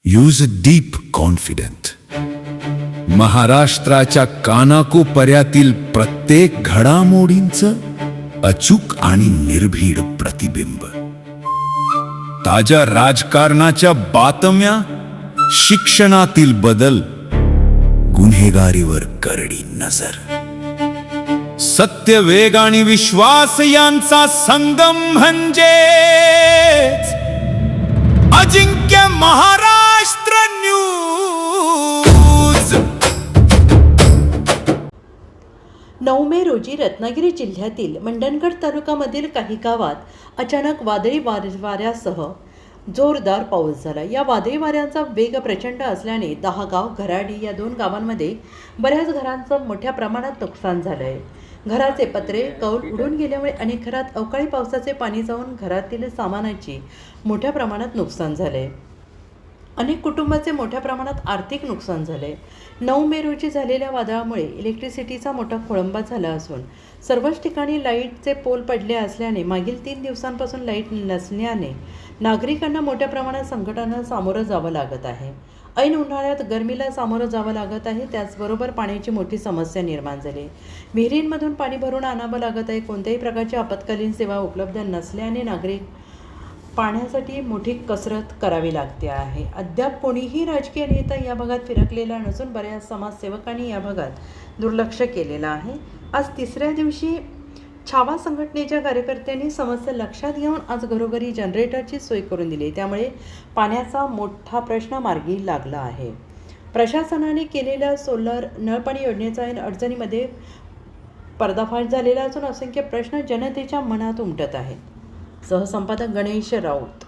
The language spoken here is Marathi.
Use deep confident. महाराष्ट्राच्या कानाकोपऱ्यातील प्रत्येक घडामोडींचं अचूक आणि निर्भीड प्रतिबिंब. ताज्या राजकारणाच्या बातम्या, शिक्षणातील बदल, गुन्हेगारीवर करडी नजर. सत्य, वेग आणि विश्वास यांचा संगम म्हणजे अजिंक्य महाराष्ट्र न्यूज. 9 मे रोजी रत्नागिरी जिल्ह्यातील मंडणगड तालुक्यामधील काही गावात अचानक वादळी वाऱ्यासह जोरदार पाऊस झाला. या वादळी वाऱ्यांचा वेग प्रचंड असल्याने 10 गाव, घराडी या 2 गावांमध्ये बऱ्याच घरांचं मोठ्या प्रमाणात नुकसान झालं आहे. घराचे पत्रे, कौल उडून गेल्यामुळे अनेक घरात अवकाळी पावसाचे पाणी जाऊन घरातील सामानाची मोठ्या प्रमाणात नुकसान झाले. अनेक कुटुंबाचे मोठ्या प्रमाणात आर्थिक नुकसान झाले. 9 मे रोजी झालेल्या वादळामुळे इलेक्ट्रिसिटीचा मोठा खोळंबा झाला असून सर्वच ठिकाणी लाईटचे पोल पडले असल्याने मागील 3 दिवसांपासून लाईट नसल्याने नागरिकांना मोठ्या प्रमाणात संकटांना सामोरं जावं लागत आहे. ऐन उन्हाळ्यात गरमीला सामोरं जावं लागत आहे. त्याचबरोबर पाण्याची मोठी समस्या निर्माण झाली. विहिरींमधून पाणी भरून आणावं लागत आहे. कोणत्याही प्रकारची आपत्कालीन सेवा उपलब्ध नसल्याने नागरिक पाण्यासाठी मोठी कसरत करावी लागते आहे. अद्याप कोणीही राजकीय नेता या भागात फिरकलेला नसून बऱ्याच समाजसेवकांनी या भागात दुर्लक्ष केलेलं आहे. आज 3ऱ्या दिवशी छावा संघटनेच्या कार्यकर्त्यांनी समस्या लक्षात घेऊन आज घरोघरी जनरेटरची सोय करून दिली. त्यामुळे पाण्याचा मोठा प्रश्न मार्गी लागला आहे. प्रशासनाने केलेल्या सोलर नळपाणी योजनेचा अडचणीमध्ये पर्दाफाश झालेला असून असंख्य प्रश्न जनतेच्या मनात उमटत आहेत. सहसंपादक गणेश राऊत.